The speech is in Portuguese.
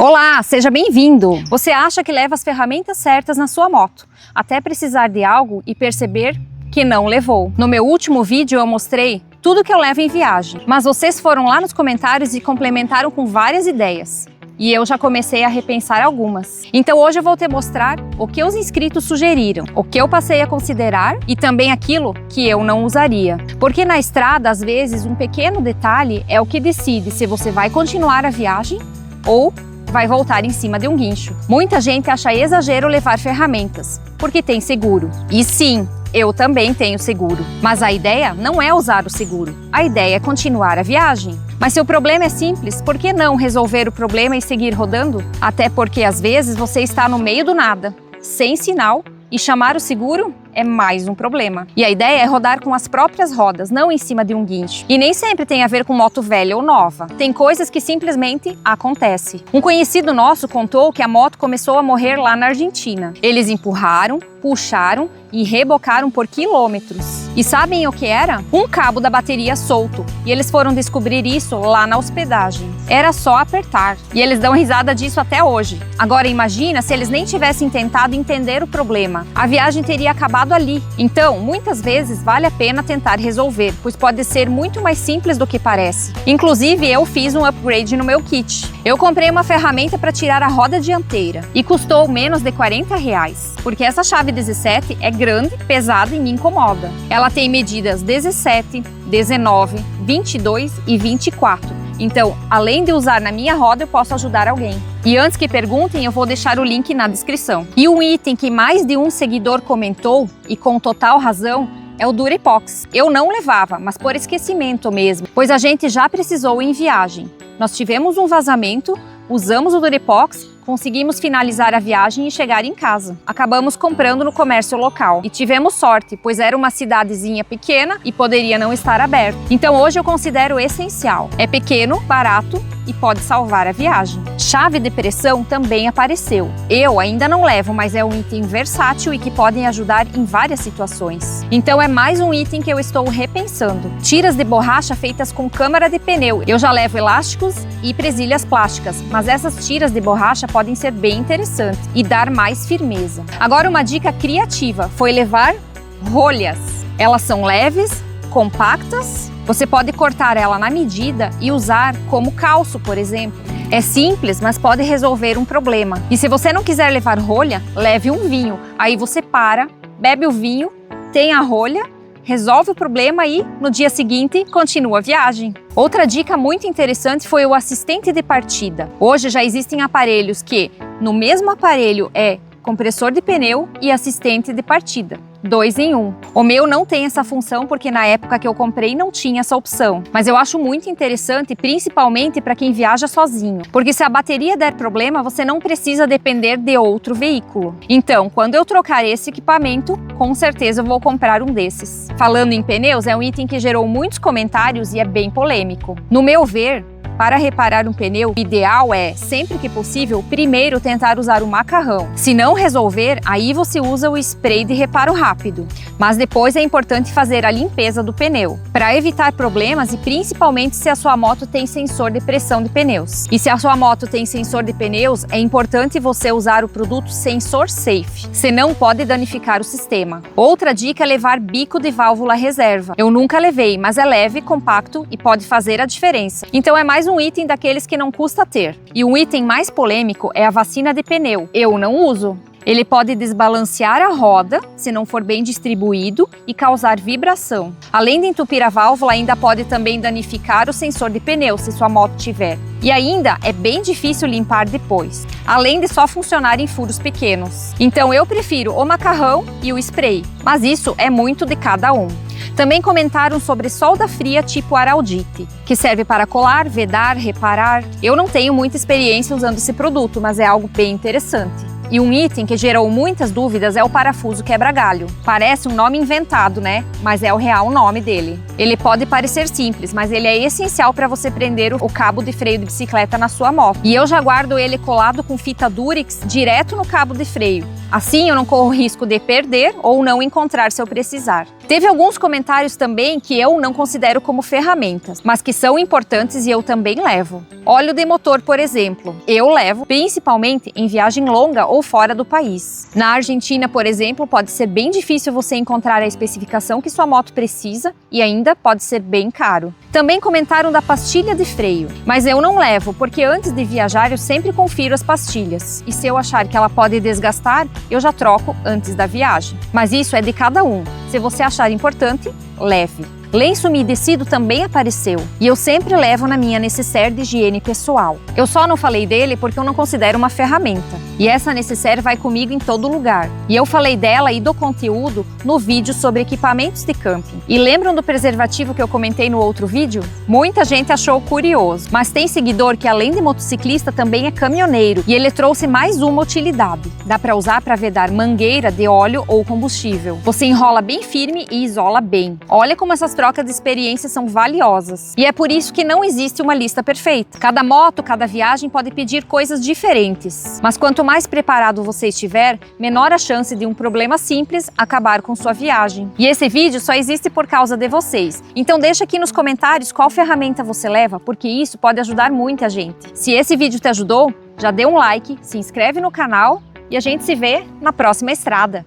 Olá, seja bem-vindo! Você acha que leva as ferramentas certas na sua moto, até precisar de algo e perceber que não levou. No meu último vídeo eu mostrei tudo que eu levo em viagem, mas vocês foram lá nos comentários e complementaram com várias ideias. E eu já comecei a repensar algumas. Então hoje eu vou te mostrar o que os inscritos sugeriram, o que eu passei a considerar e também aquilo que eu não usaria. Porque na estrada, às vezes, um pequeno detalhe é o que decide se você vai continuar a viagem ou vai voltar em cima de um guincho. Muita gente acha exagero levar ferramentas, porque tem seguro. E sim, eu também tenho seguro. Mas a ideia não é usar o seguro. A ideia é continuar a viagem. Mas se o problema é simples, por que não resolver o problema e seguir rodando? Até porque às vezes você está no meio do nada, sem sinal, e chamar o seguro é mais um problema. E a ideia é rodar com as próprias rodas, não em cima de um guincho. E nem sempre tem a ver com moto velha ou nova. Tem coisas que simplesmente acontecem. Um conhecido nosso contou que a moto começou a morrer lá na Argentina. Eles empurraram, puxaram e rebocaram por quilômetros. E sabem o que era? Um cabo da bateria solto. E eles foram descobrir isso lá na hospedagem. Era só apertar. E eles dão risada disso até hoje. Agora imagina se eles nem tivessem tentado entender o problema. A viagem teria acabado ali. Então, muitas vezes vale a pena tentar resolver, pois pode ser muito mais simples do que parece. Inclusive, eu fiz um upgrade no meu kit. Eu comprei uma ferramenta para tirar a roda dianteira e custou menos de R$40, porque essa chave 17 é grande, pesada e me incomoda. Ela tem medidas 17, 19, 22 e 24. Então, além de usar na minha roda, eu posso ajudar alguém. E antes que perguntem, eu vou deixar o link na descrição. E um item que mais de um seguidor comentou, e com total razão, é o Durepox. Eu não levava, mas por esquecimento mesmo, pois a gente já precisou em viagem. Nós tivemos um vazamento, usamos o Durepox, conseguimos finalizar a viagem e chegar em casa. Acabamos comprando no comércio local e tivemos sorte, pois era uma cidadezinha pequena e poderia não estar aberto. Então hoje eu considero essencial. É pequeno, barato e pode salvar a viagem. Chave de pressão também apareceu. Eu ainda não levo, mas é um item versátil e que podem ajudar em várias situações. Então é mais um item que eu estou repensando. Tiras de borracha feitas com câmara de pneu. Eu já levo elásticos e presilhas plásticas, mas essas tiras de borracha podem ser bem interessantes e dar mais firmeza. Agora uma dica criativa foi levar rolhas. Elas são leves, compactas, você pode cortar ela na medida e usar como calço, por exemplo. É simples, mas pode resolver um problema. E se você não quiser levar rolha, leve um vinho. Aí você para, bebe o vinho, tem a rolha, resolve o problema e, no dia seguinte, continua a viagem. Outra dica muito interessante foi o assistente de partida. Hoje já existem aparelhos que, no mesmo aparelho, é compressor de pneu e assistente de partida. 2 em 1. O meu não tem essa função porque na época que eu comprei não tinha essa opção. Mas eu acho muito interessante, principalmente para quem viaja sozinho. Porque se a bateria der problema, você não precisa depender de outro veículo. Então, quando eu trocar esse equipamento, com certeza eu vou comprar um desses. Falando em pneus, é um item que gerou muitos comentários e é bem polêmico. No meu ver, para reparar um pneu, o ideal é, sempre que possível, primeiro tentar usar o macarrão. Se não resolver, aí você usa o spray de reparo rápido. Mas depois é importante fazer a limpeza do pneu, para evitar problemas e principalmente se a sua moto tem sensor de pressão de pneus. E se a sua moto tem sensor de pneus, é importante você usar o produto Sensor Safe, senão pode danificar o sistema. Outra dica é levar bico de válvula reserva. Eu nunca levei, mas é leve, compacto e pode fazer a diferença. Então é mais um item daqueles que não custa ter. E um item mais polêmico é a vacina de pneu. Eu não uso. Ele pode desbalancear a roda, se não for bem distribuído, e causar vibração. Além de entupir a válvula, ainda pode também danificar o sensor de pneu, se sua moto tiver. E ainda é bem difícil limpar depois, além de só funcionar em furos pequenos. Então eu prefiro o macarrão e o spray, mas isso é muito de cada um. Também comentaram sobre solda fria tipo Araldite, que serve para colar, vedar, reparar. Eu não tenho muita experiência usando esse produto, mas é algo bem interessante. E um item que gerou muitas dúvidas é o parafuso quebra-galho. Parece um nome inventado, né? Mas é o real nome dele. Ele pode parecer simples, mas ele é essencial para você prender o cabo de freio de bicicleta na sua moto. E eu já guardo ele colado com fita Durex direto no cabo de freio. Assim eu não corro risco de perder ou não encontrar se eu precisar. Teve alguns comentários também que eu não considero como ferramentas, mas que são importantes e eu também levo. Óleo de motor, por exemplo, eu levo principalmente em viagem longa ou fora do país. Na Argentina, por exemplo, pode ser bem difícil você encontrar a especificação que sua moto precisa e ainda pode ser bem caro. Também comentaram da pastilha de freio, mas eu não levo porque antes de viajar eu sempre confiro as pastilhas e se eu achar que ela pode desgastar, eu já troco antes da viagem. Mas isso é de cada um. Se você achar importante, leve. Lenço umedecido também apareceu e eu sempre levo na minha necessaire de higiene pessoal. Eu só não falei dele porque eu não considero uma ferramenta. E essa necessaire vai comigo em todo lugar. E eu falei dela e do conteúdo no vídeo sobre equipamentos de camping. E lembram do preservativo que eu comentei no outro vídeo? Muita gente achou curioso, mas tem seguidor que além de motociclista também é caminhoneiro e ele trouxe mais uma utilidade. Dá para usar para vedar mangueira de óleo ou combustível. Você enrola bem firme e isola bem. Olha como essas trocas de experiências são valiosas. E é por isso que não existe uma lista perfeita. Cada moto, cada viagem pode pedir coisas diferentes. Mas quanto mais preparado você estiver, menor a chance de um problema simples acabar com sua viagem. E esse vídeo só existe por causa de vocês. Então deixa aqui nos comentários qual ferramenta você leva, porque isso pode ajudar muita gente. Se esse vídeo te ajudou, já dê um like, se inscreve no canal e a gente se vê na próxima estrada.